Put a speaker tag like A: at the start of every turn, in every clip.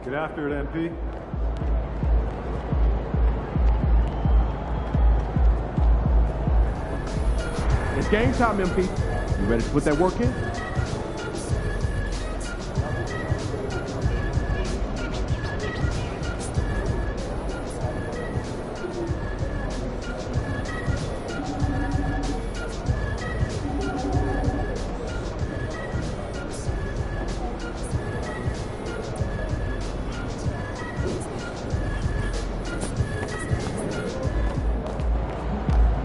A: Get after it, MP.
B: It's game time, MP. You ready to put that work in?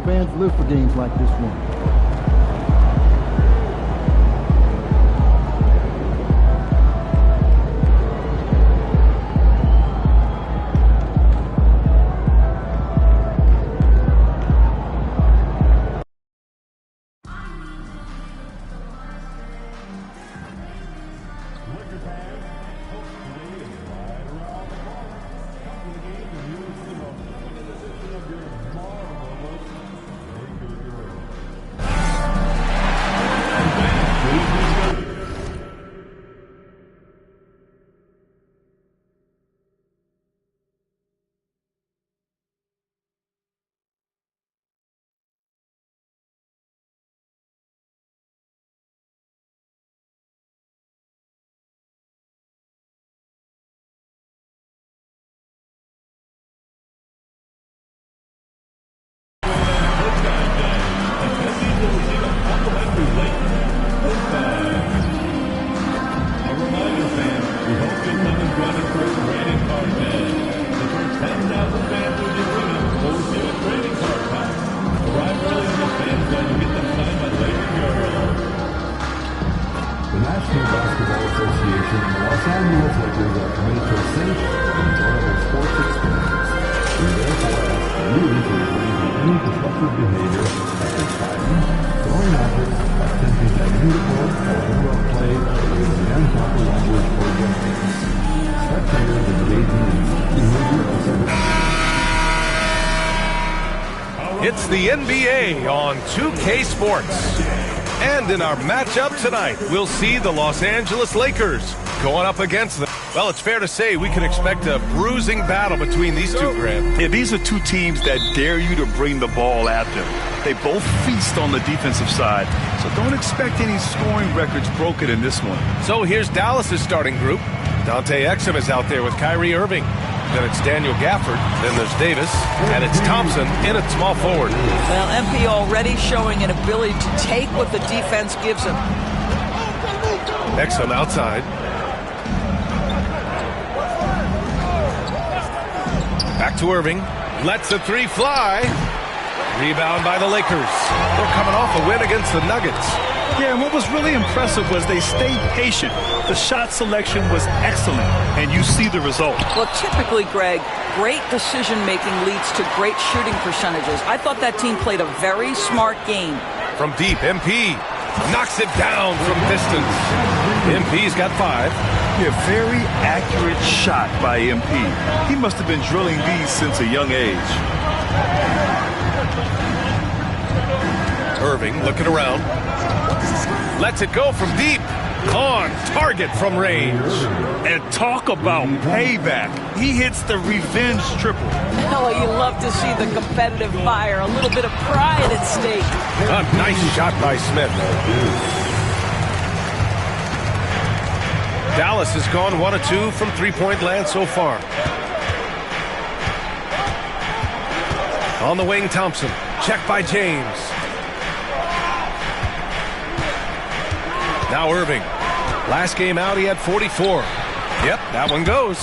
C: Fans live for games like this one.
D: It's the NBA on 2K Sports. And in our matchup tonight, we'll see the Los Angeles Lakers going up against them. Well, it's fair to say we can expect a bruising battle between these two, Grant.
E: Yeah, these are two teams that dare you to bring the ball at them. They both feast on the defensive side, so don't expect any scoring records broken in this one.
D: So here's Dallas's starting group. Dante Exum is out there with Kyrie Irving. Then it's Daniel Gafford. Then there's Davis. And it's Thompson in at small forward.
F: Well, MP already showing an ability to take what the defense gives him.
D: Exum outside. Back to Irving. Lets the three fly. Rebound by the Lakers. They're coming off a win against the Nuggets.
E: Yeah, and what was really impressive was they stayed patient. The shot selection was excellent, and you see the result.
F: Well, typically, Greg, great decision-making leads to great shooting percentages. I thought that team played a very smart game.
D: From deep, MP knocks it down from distance. MP's got 5.
E: Yeah, very accurate shot by MP. He must have been drilling these since a young age.
D: Irving looking around. Lets it go from deep. On target from range.
E: And talk about payback. He hits the revenge triple.
F: Oh, you love to see the competitive fire. A little bit of pride at stake.
D: A nice shot by Smith. Dallas has gone 1 of 2 from three-point land so far. On the wing, Thompson. Check by James. Now Irving. Last game out, he had 44. Yep, that one goes.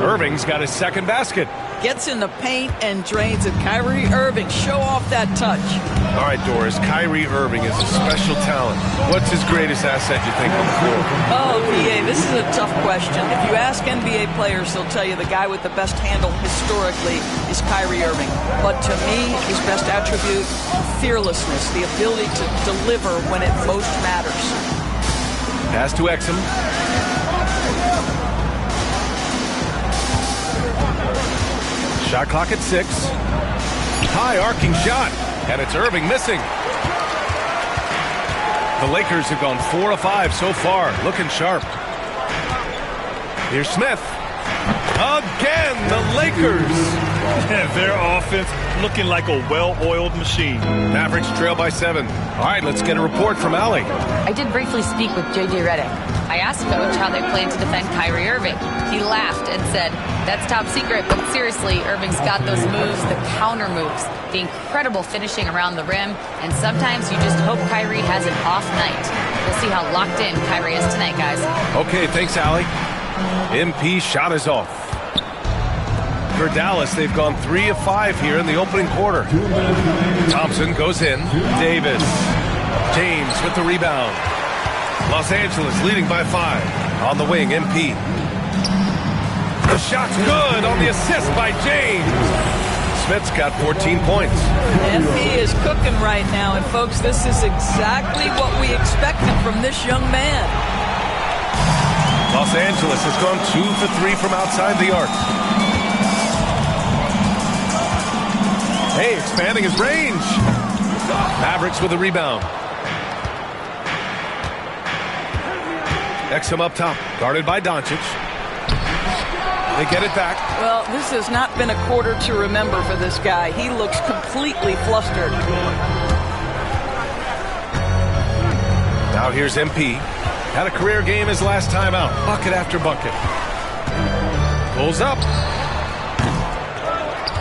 D: Irving's got his second basket.
F: Gets in the paint and drains it. Kyrie Irving, show off that touch.
D: All right, Doris, Kyrie Irving is a special talent. What's his greatest asset, you think, on the floor?
F: Oh, PA, this is a tough question. If you ask NBA players, they'll tell you the guy with the best handle historically is Kyrie Irving. But to me, his best attribute, fearlessness, the ability to deliver when it most matters.
D: Pass to Exum. Shot clock at 6. High arcing shot. And it's Irving missing. The Lakers have gone 4 of 5 so far. Looking sharp. Here's Smith. Again, the Lakers.
E: Their offense looking like a well-oiled machine.
D: Mavericks trail by 7. All right, let's get a report from Allie.
A: I did briefly speak with J.J. Redick. I asked Coach how they plan to defend Kyrie Irving. He laughed and said, "That's top secret, but seriously, Irving's got those moves, the counter moves, the incredible finishing around the rim, and sometimes you just hope Kyrie has an off night." We'll see how locked in Kyrie is tonight, guys.
D: Okay, thanks, Allie. MP shot is off. For Dallas, they've gone 3 of 5 here in the opening quarter. Thompson goes in. Davis. James with the rebound. Los Angeles leading by 5. On the wing, MP. The shot's good on the assist by James. Smith's got 14 points.
F: MP is cooking right now, and folks, this is exactly what we expected from this young man.
D: Los Angeles has gone 2 for 3 from outside the arc. Hey, expanding his range. Mavericks with a rebound. Exum up top, guarded by Doncic. They get it back.
F: Well, this has not been a quarter to remember for this guy. He looks completely flustered.
D: Now here's MP. Had a career game his last time out. Bucket after bucket. Pulls up.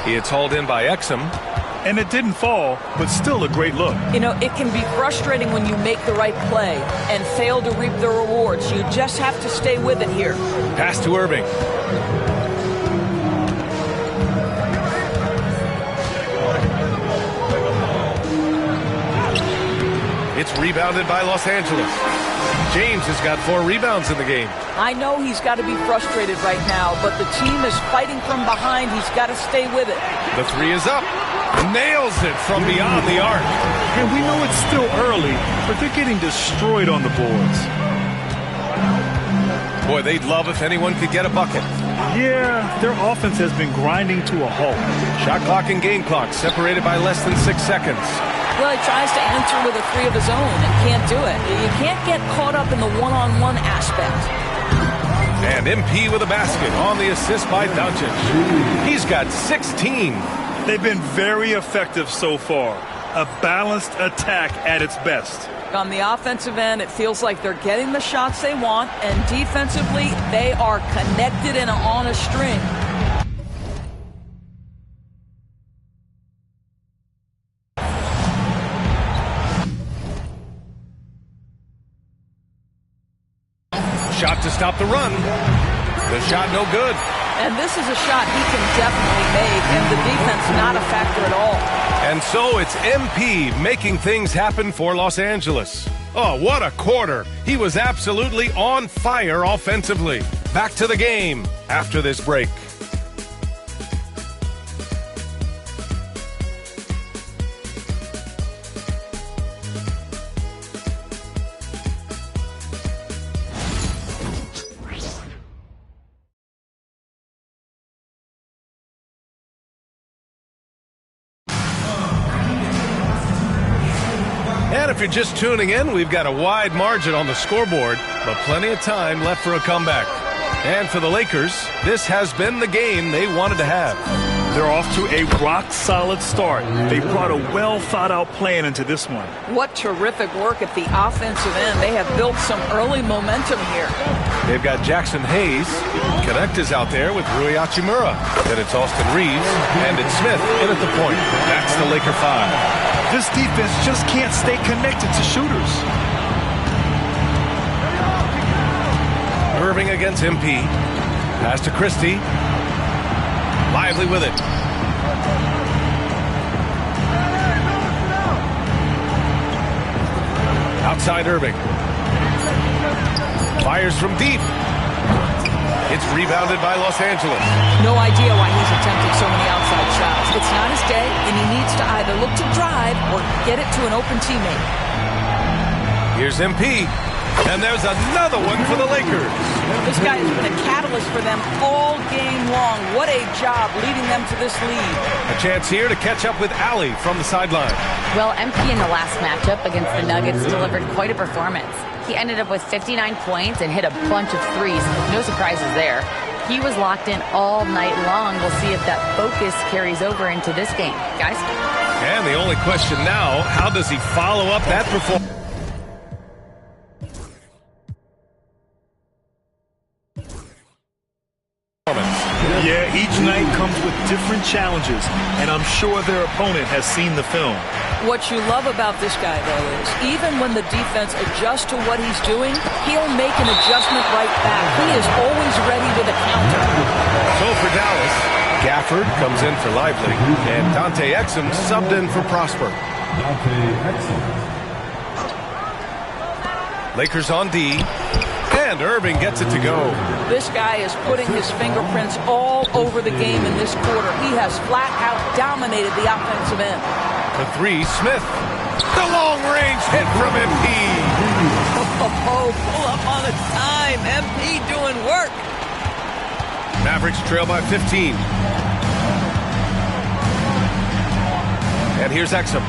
D: It's hauled in by Exum.
E: And it didn't fall, but still a great look.
F: You know, it can be frustrating when you make the right play and fail to reap the rewards. You just have to stay with it here.
D: Pass to Irving. It's rebounded by Los Angeles. James has got 4 rebounds in the game.
F: I know he's got to be frustrated right now, but the team is fighting from behind. He's got to stay with it.
D: The 3 is up. Nails it from beyond the arc.
E: And we know it's still early, but they're getting destroyed on the boards.
D: Boy, they'd love if anyone could get a bucket.
E: Yeah, their offense has been grinding to a halt.
D: Shot clock and game clock separated by less than 6 seconds.
F: Well, he tries to answer with a 3 of his own and can't do it. You can't get caught up in the one-on-one aspect.
D: And MP with a basket on the assist by Doncic. He's got 16.
E: They've been very effective so far. A balanced attack at its best.
F: On the offensive end, it feels like they're getting the shots they want, and defensively, they are connected and on a string.
D: Shot to stop the run. The shot no good.
F: And this is a shot he can definitely make, and the defense not a factor at all.
D: And so it's MP making things happen for Los Angeles. Oh, what a quarter. He was absolutely on fire offensively. Back to the game after this break. And if you're just tuning in, we've got a wide margin on the scoreboard, but plenty of time left for a comeback. And for the Lakers, this has been the game they wanted to have.
E: They're off to a rock-solid start. They brought a well-thought-out plan into this one.
F: What terrific work at the offensive end. They have built some early momentum here.
D: They've got Jackson Hayes. Connect is out there with Rui Hachimura. Then it's Austin Reeves, and it's Smith in at the point. That's the Laker 5.
E: This defense just can't stay connected to shooters.
D: Irving against MP. Pass to Christie. Lively with it. Outside Irving. Fires from deep. It's rebounded by Los Angeles.
F: No idea why he's attempted so many outside shots. It's not his day, and he needs to either look to drive or get it to an open teammate.
D: Here's MP. And there's another one for the Lakers.
F: This guy has been a catalyst for them all game long. What a job leading them to this lead.
D: A chance here to catch up with Allie from the sideline.
A: Well, MP in the last matchup against the Nuggets delivered quite a performance. He ended up with 59 points and hit a bunch of threes. No surprises there. He was locked in all night long. We'll see if that focus carries over into this game. Guys?
D: And the only question now, how does he follow up that performance?
E: Yeah, each night comes with different challenges, and I'm sure their opponent has seen the film.
F: What you love about this guy, though, is even when the defense adjusts to what he's doing, he'll make an adjustment right back. He is always ready with a counter.
D: So for Dallas, Gafford comes in for Lively, and Dante Exum subbed in for Prosper. Lakers on D, and Irving gets it to go.
F: This guy is putting his fingerprints all over the game in this quarter. He has flat out dominated the offensive end.
D: The three, Smith. The long-range hit from MP.
F: Oh, pull up on the time. MP doing work.
D: Mavericks trail by 15. And here's Exum.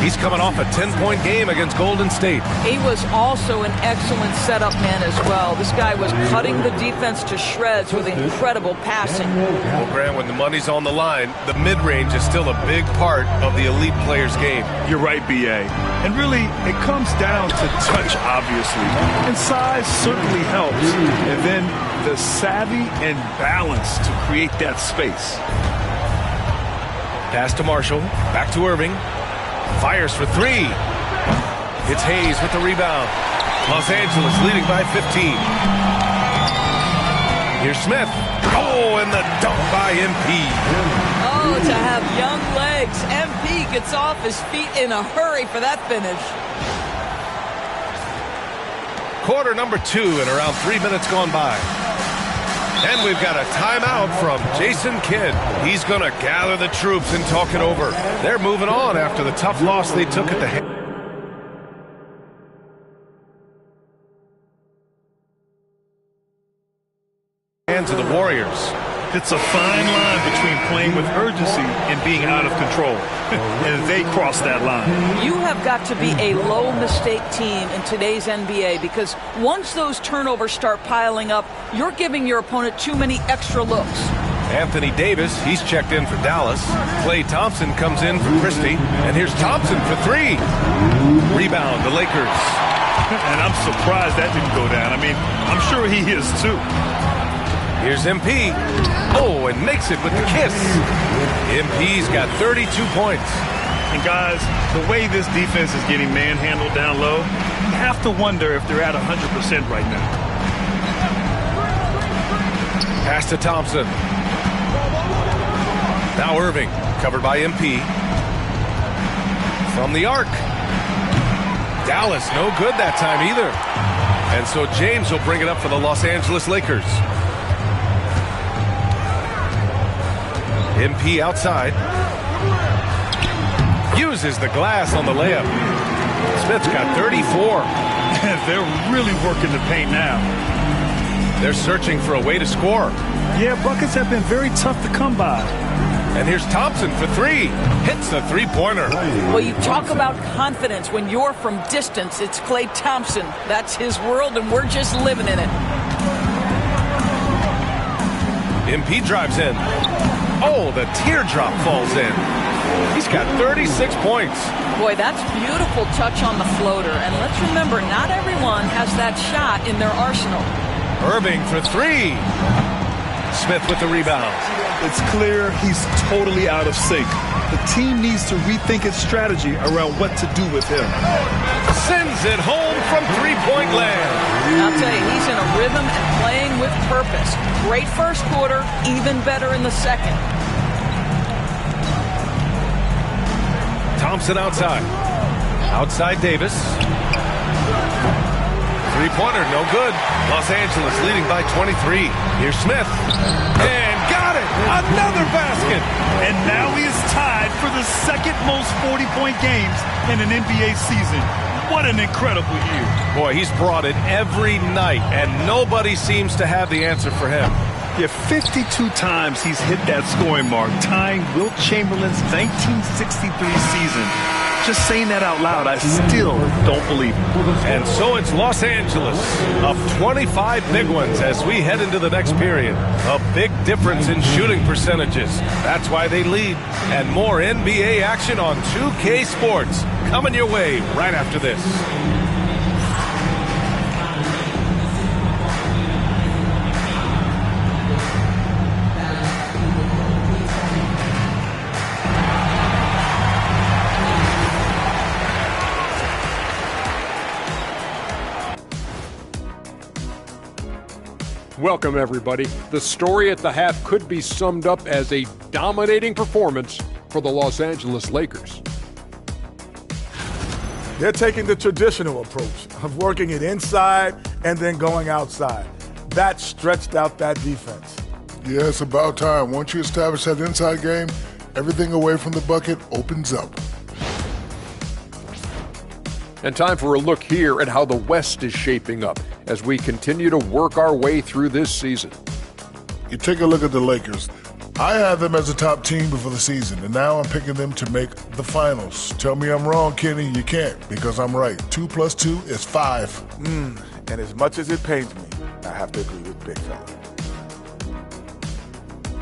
D: He's coming off a 10-point game against Golden State.
F: He was also an excellent setup man as well. This guy was cutting the defense to shreds with incredible passing.
D: Well, Grant, when the money's on the line, the mid-range is still a big part of the elite player's game.
E: You're right, B.A. And really, it comes down to touch, obviously. And size certainly helps. And then the savvy and balance to create that space.
D: Pass to Marshall. Back to Irving. Fires for three. It's Hayes with the rebound. Los Angeles leading by 15. Here's Smith. Oh, and the dunk by MP.
F: Oh, to have young legs. MP gets off his feet in a hurry for that finish.
D: Quarter number 2 and around 3 minutes gone by. And we've got a timeout from Jason Kidd. He's going to gather the troops and talk it over. They're moving on after the tough loss they took at the hands of the Warriors.
E: It's a fine line between playing with urgency and being out of control. And they cross that line.
F: You have got to be a low-mistake team in today's NBA because once those turnovers start piling up, you're giving your opponent too many extra looks.
D: Anthony Davis, he's checked in for Dallas. Klay Thompson comes in for Christie. And here's Thompson for three. Rebound, the Lakers.
E: And I'm surprised that didn't go down. I mean, I'm sure he is too.
D: Here's MP. Oh, and makes it with the kiss. MP's got 32 points.
E: And guys, the way this defense is getting manhandled down low, you have to wonder if they're at 100% right now.
D: Pass to Thompson. Now Irving, covered by MP. From the arc. Dallas, no good that time either. And so James will bring it up for the Los Angeles Lakers. MP outside. Uses the glass on the layup. Smith's got 34.
E: They're really working the paint now.
D: They're searching for a way to score.
E: Yeah, buckets have been very tough to come by.
D: And here's Thompson for three. Hits the three-pointer.
F: Well, you talk about confidence. When you're from distance, it's Klay Thompson. That's his world, and we're just living in it.
D: MP drives in. Oh, the teardrop falls in. He's got 36 points.
F: Boy, that's beautiful touch on the floater. And let's remember, not everyone has that shot in their arsenal.
D: Irving for three. Smith with the rebound.
E: It's clear he's totally out of sync. The team needs to rethink its strategy around what to do with him.
D: Sends it home from three-point land.
F: I'll tell you, he's in a rhythm and playing with purpose. Great first quarter, even better in the second.
D: Thompson outside. Outside Davis. Three-pointer, no good. Los Angeles leading by 23. Here's Smith. And got it! Another basket!
E: And now he is tied for the second most 40-point games in an NBA season. What an incredible year.
D: Boy, he's brought it every night, and nobody seems to have the answer for him.
E: Yeah, 52 times he's hit that scoring mark, tying Wilt Chamberlain's 1963 season. just saying that out loud, I still don't believe it.
D: And so it's Los Angeles up 25 big ones as we head into the next period. A big difference in shooting percentages. That's why they lead. And more NBA action on 2K Sports coming your way right after this.
G: Welcome, everybody. The story at the half could be summed up as a dominating performance for the Los Angeles Lakers.
H: They're taking the traditional approach of working it inside and then going outside. That stretched out that defense.
I: Yeah, it's about time. Once you establish that inside game, everything away from the bucket opens up.
G: And time for a look here at how the West is shaping up as we continue to work our way through this season.
I: You take a look at the Lakers. I had them as a top team before the season, and now I'm picking them to make the finals. Tell me I'm wrong, Kenny. You can't, because I'm right. 2 + 2 is 5.
H: And as much as it pains me, I have to agree with Big Fella.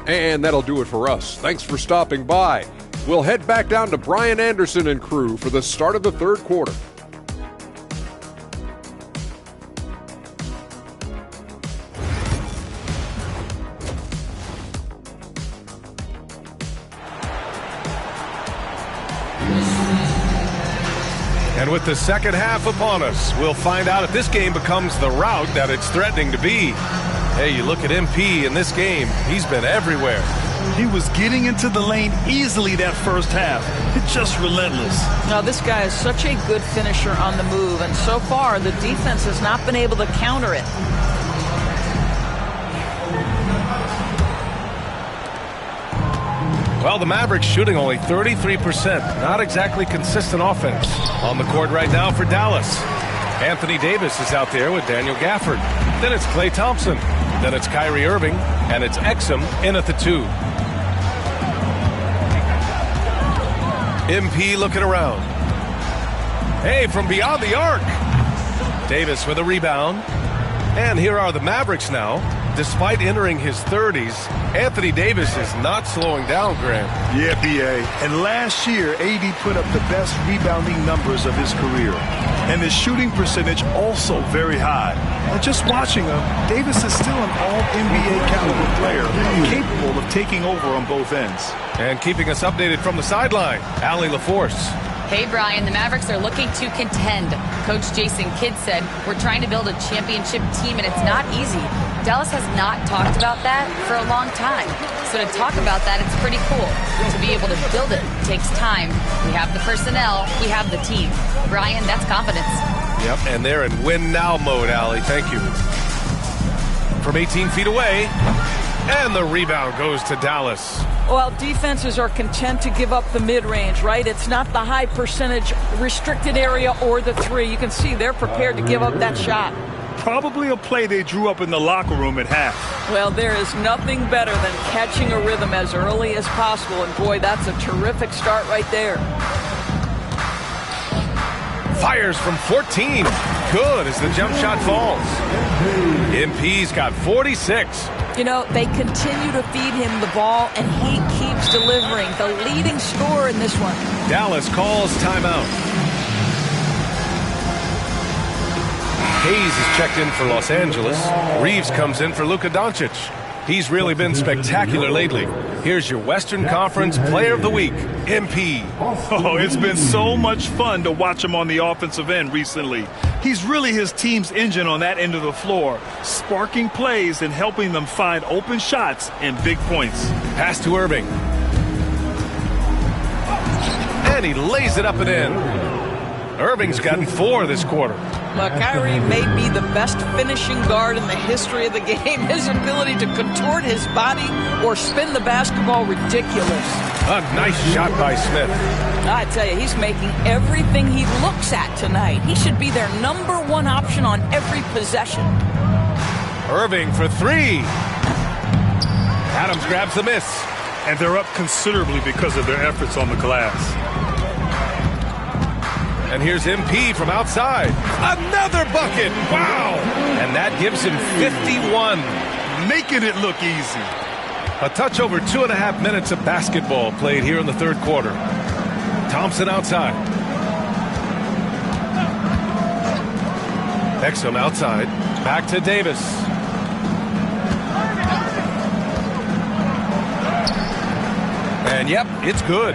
G: And that'll do it for us. Thanks for stopping by. We'll head back down to Brian Anderson and crew for the start of the third quarter.
D: And with the second half upon us, we'll find out if this game becomes the rout that it's threatening to be. Hey, you look at MP in this game, he's been everywhere.
E: He was getting into the lane easily that first half. It's just relentless.
F: Now, this guy is such a good finisher on the move, and so far the defense has not been able to counter it.
D: Well, the Mavericks shooting only 33%. Not exactly consistent offense. On the court right now for Dallas. Anthony Davis is out there with Daniel Gafford. Then it's Klay Thompson. Then it's Kyrie Irving. And it's Exum in at the 2. MP looking around. Hey, from beyond the arc. Davis with a rebound. And here are the Mavericks now. Despite entering his 30s, Anthony Davis is not slowing down, Grant.
E: Yeah, B.A. And last year, AD put up the best rebounding numbers of his career. And his shooting percentage also very high. Now, just watching him, Davis is still an all-NBA caliber player, capable of taking over on both ends.
D: And keeping us updated from the sideline, Allie LaForce.
A: Hey, Brian, the Mavericks are looking to contend. Coach Jason Kidd said, we're trying to build a championship team, and it's not easy. Dallas has not talked about that for a long time. So to talk about that, it's pretty cool. To be able to build it takes time. We have the personnel. We have the team. Brian, that's confidence.
D: Yep, and they're in win-now mode, Allie. Thank you. From 18 feet away, and the rebound goes to Dallas.
F: Well, defenses are content to give up the mid-range, right? It's not the high percentage restricted area or the 3. You can see they're prepared to give up that shot.
E: Probably a play they drew up in the locker room at half.
F: Well, there is nothing better than catching a rhythm as early as possible, and boy, that's a terrific start right there.
D: Fires from 14. Good as the jump shot falls. MP's got 46.
F: You know, they continue to feed him the ball, and he keeps delivering. The leading scorer in this one.
D: Dallas calls timeout. Hayes is checked in for Los Angeles. Reeves comes in for Luka Doncic. He's really been spectacular lately. Here's your Western Conference Player of the Week, MP.
E: Oh, it's been so much fun to watch him on the offensive end recently. He's really his team's engine on that end of the floor, sparking plays and helping them find open shots and big points.
D: Pass to Irving. And he lays it up and in. Irving's gotten 4 this quarter.
F: Look, Kyrie may be the best finishing guard in the history of the game. His ability to contort his body or spin the basketball, ridiculous.
D: A nice shot by Smith.
F: I tell you, he's making everything he looks at tonight. He should be their #1 option on every possession.
D: Irving for 3. Adams grabs the miss.
E: And they're up considerably because of their efforts on the glass.
D: And here's MP from outside. Another bucket. Wow. And that gives him 51.
E: Making it look easy.
D: A touch over 2.5 minutes of basketball played here in the third quarter. Thompson outside. Exum outside. Back to Davis. And yep, it's good.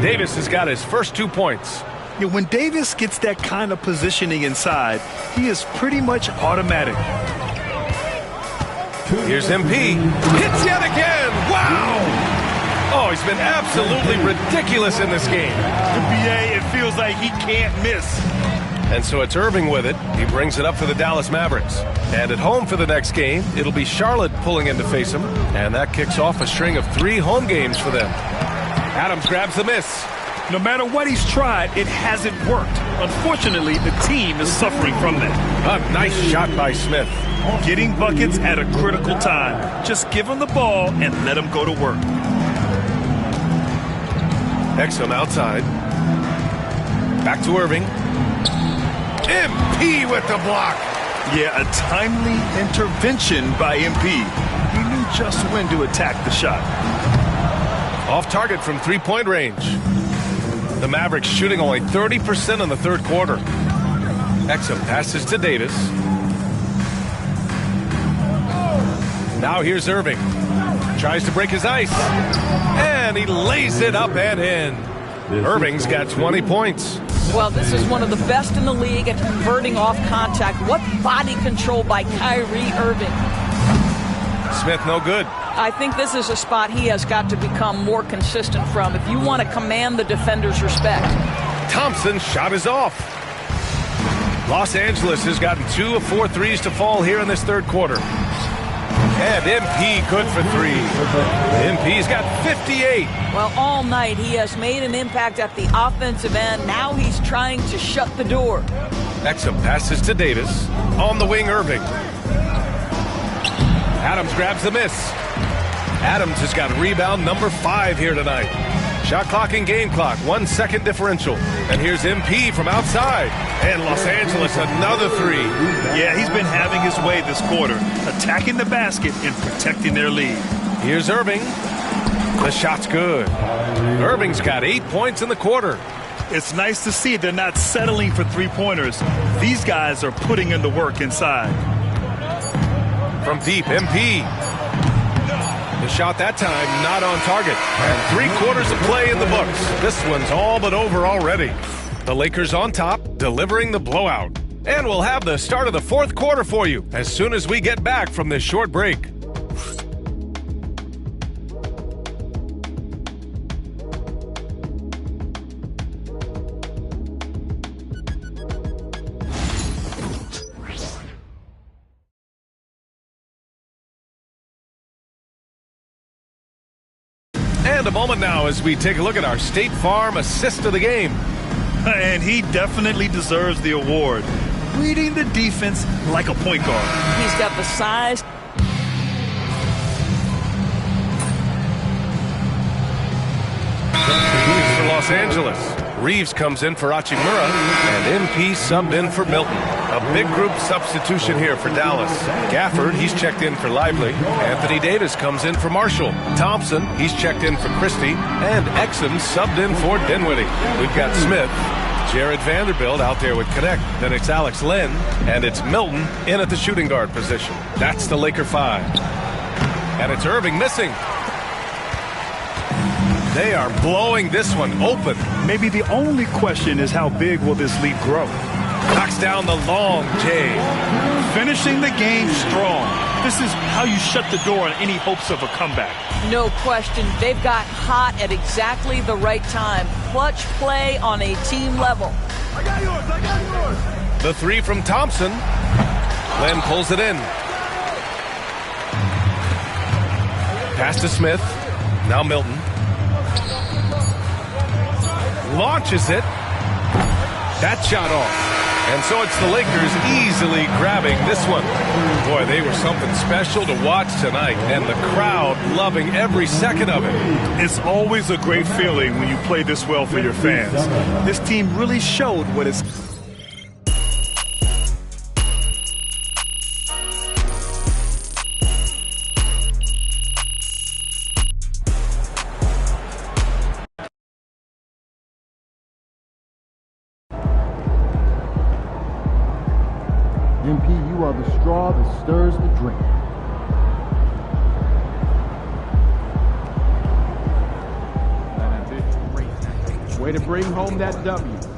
D: Davis has got his first 2 points.
E: Yeah, when Davis gets that kind of positioning inside, he is pretty much automatic.
D: Here's MP. Hits yet again. Wow! Oh, he's been absolutely ridiculous in this game.
E: NBA, it feels like he can't miss.
D: And so it's Irving with it. He brings it up for the Dallas Mavericks. And at home for the next game, it'll be Charlotte pulling in to face him. And that kicks off a string of 3 home games for them. Adams grabs the miss.
E: No matter what he's tried, it hasn't worked. Unfortunately, the team is suffering from that.
D: A nice shot by Smith.
E: Getting buckets at a critical time. Just give him the ball and let him go to work.
D: Exum outside. Back to Irving. MP with the block.
E: Yeah, a timely intervention by MP. He knew just when to attack the shot.
D: Off target from 3-point range. The Mavericks shooting only 30% in the third quarter. Exum passes to Davis. Now here's Irving. Tries to break his ice. And he lays it up and in. Irving's got 20 points.
F: Well, this is one of the best in the league at converting off contact. What body control by Kyrie Irving.
D: Smith no good.
F: I think this is a spot he has got to become more consistent from if you want to command the defender's respect.
D: Thompson's shot is off. Los Angeles has gotten 2 of 4 threes to fall here in this third quarter. And MP good for 3. MP's got 58.
F: Well, all night he has made an impact at the offensive end. Now he's trying to shut the door.
D: Exum passes to Davis. On the wing, Irving. Adams grabs the miss. Adams has got rebound number 5 here tonight. Shot clock and game clock, 1 second differential. And here's MP from outside. And Los Angeles, another 3.
E: Yeah, he's been having his way this quarter, attacking the basket and protecting their lead.
D: Here's Irving. The shot's good. Irving's got 8 points in the quarter.
E: It's nice to see they're not settling for 3-pointers. These guys are putting in the work inside.
D: From deep, MP. The shot that time not on target. And 3 quarters of play in the books. This one's all but over already. The Lakers on top, delivering the blowout. And we'll have the start of the fourth quarter for you as soon as we get back from this short break. And a moment now as we take a look at our State Farm assist of the game.
E: And he definitely deserves the award. Reading the defense like a point guard.
F: He's got the size.
D: For Los Angeles. Reeves comes in for Achimura, and MP subbed in for Milton. A big group substitution here for Dallas. Gafford, he's checked in for Lively. Anthony Davis comes in for Marshall. Thompson, he's checked in for Christie. And Exum subbed in for Dinwiddie. We've got Smith, Jared Vanderbilt out there with Connect. Then it's Alex Len, and it's Milton in at the shooting guard position. That's the Laker 5. And it's Irving missing. They are blowing this one open.
E: Maybe the only question is how big will this lead grow?
D: Knocks down the long J.
E: Finishing the game strong. This is how you shut the door on any hopes of a comeback.
F: No question. They've got hot at exactly the right time. Clutch play on a team level.
E: I got yours.
D: The 3 from Thompson. Len pulls it in. Pass to Smith. Now Milton. Launches it. That shot off. And so it's the Lakers easily grabbing this one. Boy, they were something special to watch tonight, and the crowd loving every second of it.
E: It's always a great feeling when you play this well for your fans. This team really showed what it's...
C: MP, you are the straw that stirs the drink.
B: Way to bring home that W.